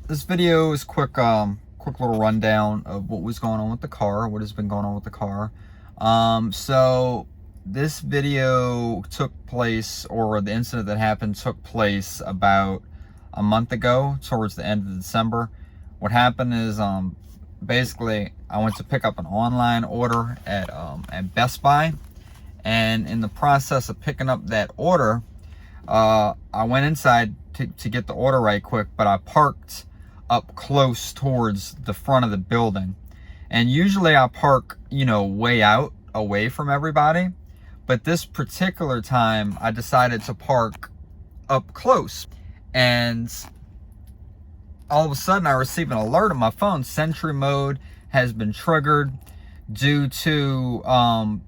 this video is quick little rundown of what was going on with the car, what has been going on with the car. So this video took place, or the incident that happened took place about a month ago, towards the end of December. What happened is basically I went to pick up an online order at Best Buy, and in the process of picking up that order, I went inside to get the order right quick, but I parked up close towards the front of the building. And usually I park, way out, away from everybody. But this particular time, I decided to park up close. And all of a sudden, I received an alert on my phone. Sentry mode has been triggered due to a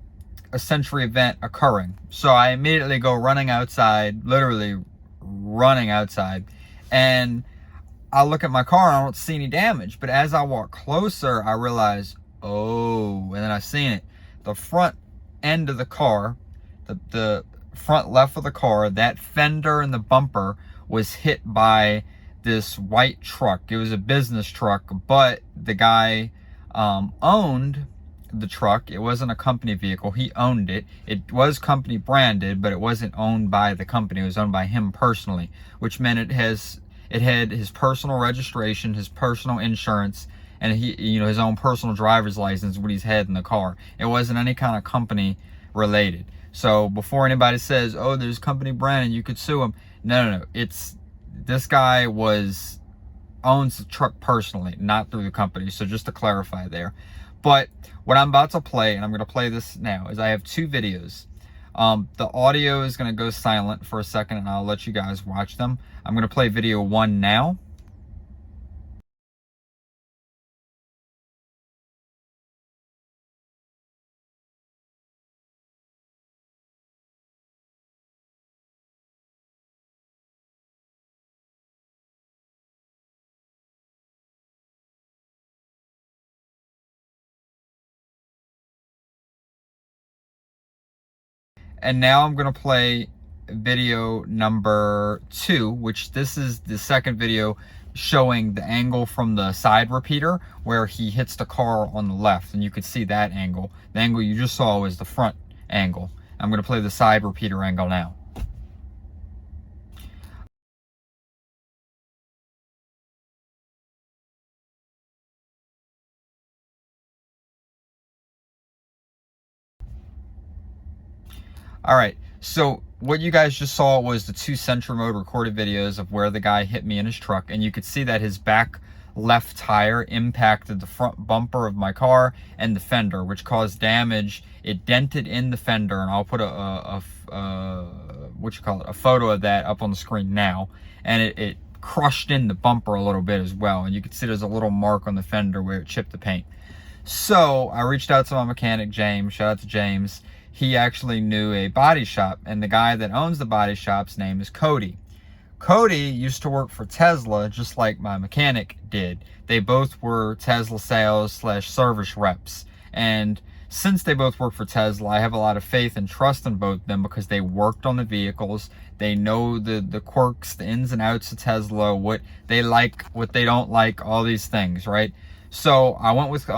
Sentry event occurring. So I immediately go running outside, literally running outside, and I look at my car and I don't see any damage. But as I walk closer, I realize, oh, and then I seen it. The front end of the car, the front left of the car, that fender and the bumper was hit by this white truck. It was a business truck, but the guy owned the truck. It wasn't a company vehicle. He owned it. It was company branded, but it wasn't owned by the company. It was owned by him personally, which meant it had his personal registration, his personal insurance, and his own personal driver's license, what he's had in the car. It wasn't any kind of company related. So before anybody says, oh, there's company branded, you could sue him. No. This guy owns the truck personally, not through the company. So just to clarify there. But what I'm about to play, and I'm going to play this now, is I have two videos. The audio is going to go silent for a second, and I'll let you guys watch them. I'm going to play video one now. And now I'm going to play video number 2, which this is the second video showing the angle from the side repeater where he hits the car on the left. And you could see that angle. The angle you just saw was the front angle. I'm going to play the side repeater angle now. All right, so what you guys just saw was the two Sentry mode recorded videos of where the guy hit me in his truck, and you could see that his back left tire impacted the front bumper of my car and the fender, which caused damage. It dented in the fender, and I'll put a photo of that up on the screen now. And it crushed in the bumper a little bit as well, and you can see there's a little mark on the fender where it chipped the paint. So I reached out to my mechanic, James. Shout out to James. He actually knew a body shop, and the guy that owns the body shop's name is Cody. Cody used to work for Tesla, just like my mechanic did. They both were Tesla sales / service reps. And since they both work for Tesla, I have a lot of faith and trust in both of them because they worked on the vehicles. They know the quirks, the ins and outs of Tesla, what they like, what they don't like, all these things, right? So I went with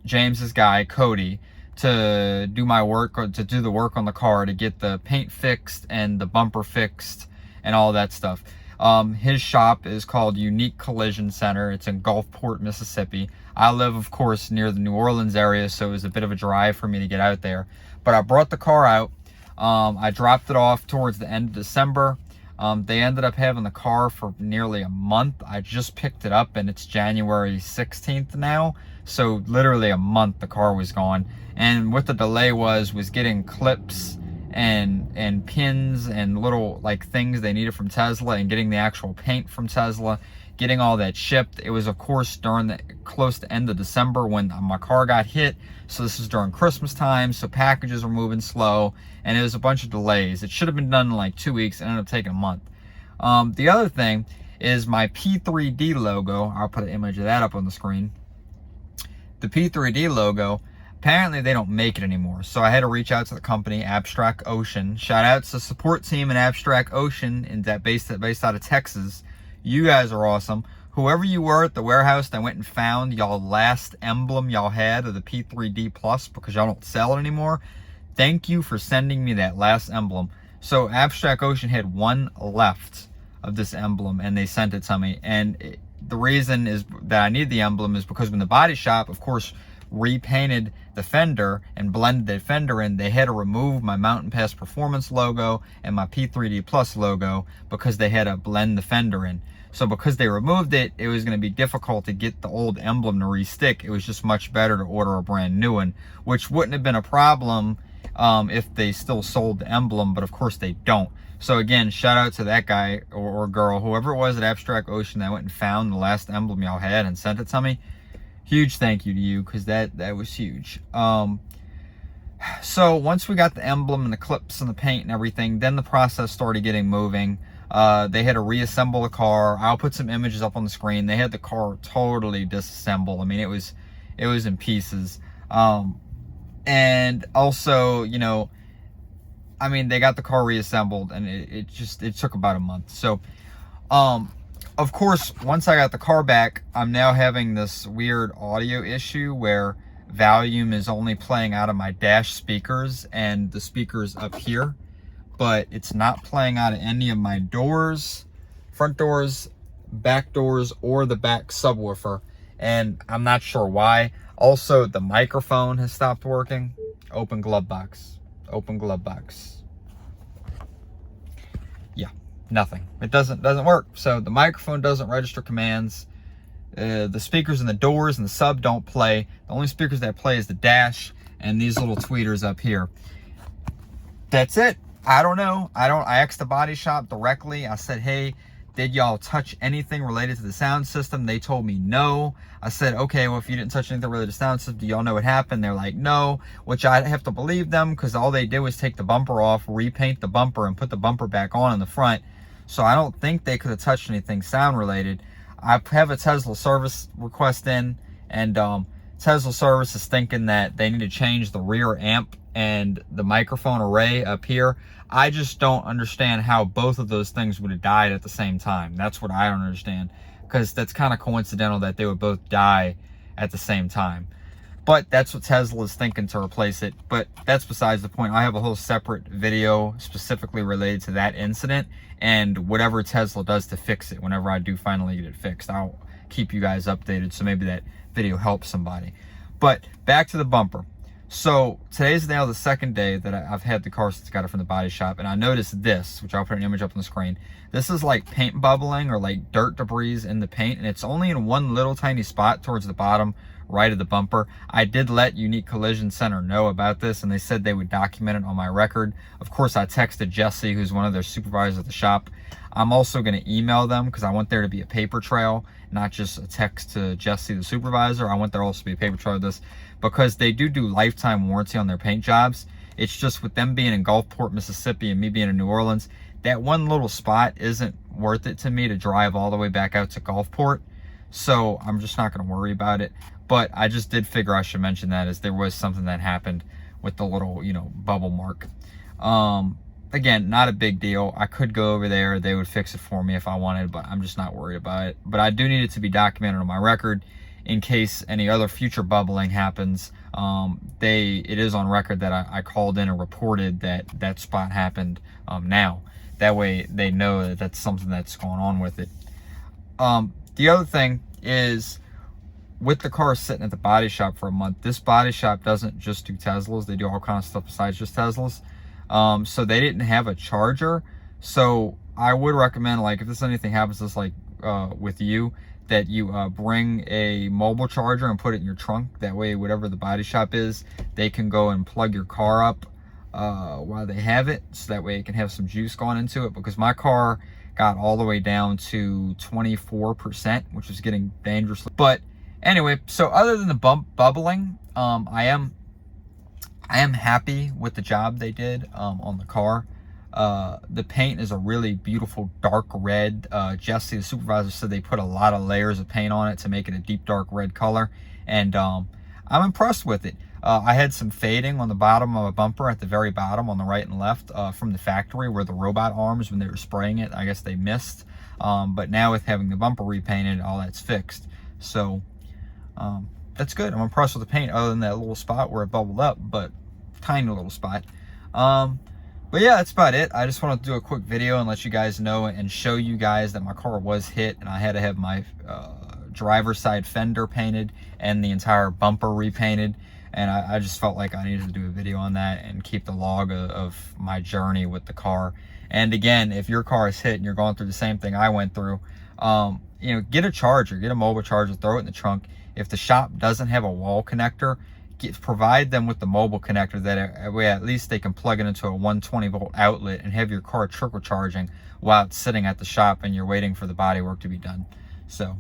James's guy, Cody, to do my work, or to do the work on the car, to get the paint fixed and the bumper fixed and all that stuff. His shop is called Unique Collision Center. It's in Gulfport, Mississippi. I live, of course, near the New Orleans area, so it was a bit of a drive for me to get out there. But I brought the car out. I dropped it off towards the end of December. They ended up having the car for nearly a month. I just picked it up, and it's January 16th now. So literally a month the car was gone. And what the delay was getting clips and pins and little things they needed from Tesla, and getting the actual paint from Tesla, getting all that shipped. It was, of course, during the close to end of December when my car got hit. So this is during Christmas time, so packages were moving slow, and it was a bunch of delays. It should have been done in 2 weeks. It ended up taking a month. The other thing is my P3D logo. I'll put an image of that up on the screen. The P3D logo, apparently they don't make it anymore. So I had to reach out to the company, Abstract Ocean. Shout out to the support team in Abstract Ocean, based out of Texas. You guys are awesome. whoever you were at the warehouse that went and found y'all last emblem y'all had of the P3D Plus, because y'all don't sell it anymore, thank you for sending me that last emblem. So Abstract Ocean had one left of this emblem, and they sent it to me. And the reason is that I need the emblem is because when the body shop, of course, repainted the fender and blended the fender in, they had to remove my Mountain Pass Performance logo and my P3D Plus logo because they had to blend the fender in. So because they removed it, it was going to be difficult to get the old emblem to restick. It was just much better to order a brand new one, which wouldn't have been a problem if they still sold the emblem, but of course they don't. So again, shout out to that guy or girl, whoever it was at Abstract Ocean that went and found the last emblem y'all had and sent it to me. Huge thank you to you, because that was huge. So once we got the emblem and the clips and the paint and everything, then the process started getting moving. They had to reassemble the car. I'll put some images up on the screen. They had the car totally disassembled. I mean, it was in pieces. And also, you know, I mean, they got the car reassembled, and it took about a month. So, of course, once I got the car back, I'm now having this weird audio issue where volume is only playing out of my dash speakers and the speakers up here, but it's not playing out of any of my doors, front doors, back doors, or the back subwoofer. And I'm not sure why. Also, the microphone has stopped working. Open glove box. Open glove box. Yeah, nothing. It doesn't work. So the microphone doesn't register commands. The speakers in the doors and the sub don't play. The only speakers that play is the dash and these little tweeters up here. That's it. I don't know. I asked the body shop directly. I said, hey, did y'all touch anything related to the sound system? They told me no. I said, okay, well, if you didn't touch anything related to the sound system, do y'all know what happened? They're like, no, which I have to believe them, because all they did was take the bumper off, repaint the bumper, and put the bumper back on in the front. So I don't think they could have touched anything sound related. I have a Tesla service request in, and Tesla service is thinking that they need to change the rear amp and the microphone array up here. I just don't understand how both of those things would have died at the same time. That's what I don't understand, because that's kind of coincidental that they would both die at the same time. But that's what Tesla is thinking to replace it. But that's besides the point. I have a whole separate video specifically related to that incident and whatever Tesla does to fix it. Whenever I do finally get it fixed, I'll keep you guys updated, so maybe that video helps somebody. But back to the bumper. So today's now the second day that I've had the car since I got it from the body shop, and I noticed this, which I'll put an image up on the screen. This is like paint bubbling or like dirt debris in the paint, and it's only in one little tiny spot towards the bottom right of the bumper. I did let Unique Collision Center know about this, and they said they would document it on my record. Of course, I texted Jesse, who's one of their supervisors at the shop. I'm also going to email them because I want there to be a paper trail, not just a text to Jesse, the supervisor. I want there also to be a paper trail of this, because they do lifetime warranty on their paint jobs. It's just with them being in Gulfport, Mississippi, and me being in New Orleans, that one little spot isn't worth it to me to drive all the way back out to Gulfport. So I'm just not going to worry about it. But I just did figure I should mention that, as there was something that happened with the little, you know, bubble mark. Again, not a big deal. I could go over there. They would fix it for me if I wanted, but I'm just not worried about it. But I do need it to be documented on my record in case any other future bubbling happens. It is on record that I called in and reported that spot happened now. That way they know that that's something that's going on with it. The other thing is, with the car sitting at the body shop for a month, this body shop doesn't just do Teslas. They do all kinds of stuff besides just Teslas. So they didn't have a charger. So I would recommend, like, if this anything happens, just like with you, that you bring a mobile charger and put it in your trunk. That way, whatever the body shop is, they can go and plug your car up while they have it. So that way it can have some juice going into it, because my car got all the way down to 24%, which is getting dangerously. But anyway, so other than the bubbling, I am happy with the job they did on the car. The paint is a really beautiful dark red. Jesse, the supervisor, said they put a lot of layers of paint on it to make it a deep dark red color, and I'm impressed with it. I had some fading on the bottom of a bumper at the very bottom on the right and left from the factory, where the robot arms, when they were spraying it, I guess they missed. But now with having the bumper repainted, all that's fixed. So that's good. I'm impressed with the paint, other than that little spot where it bubbled up, but tiny little spot. But yeah, that's about it. I just wanted to do a quick video and let you guys know and show you guys that my car was hit, and I had to have my driver's side fender painted and the entire bumper repainted. And I just felt like I needed to do a video on that and keep the log of my journey with the car. And again, if your car is hit and you're going through the same thing I went through, you know, get a charger, get a mobile charger, throw it in the trunk. If the shop doesn't have a wall connector, provide them with the mobile connector, that way at least they can plug it into a 120 volt outlet and have your car trickle charging while it's sitting at the shop and you're waiting for the body work to be done. So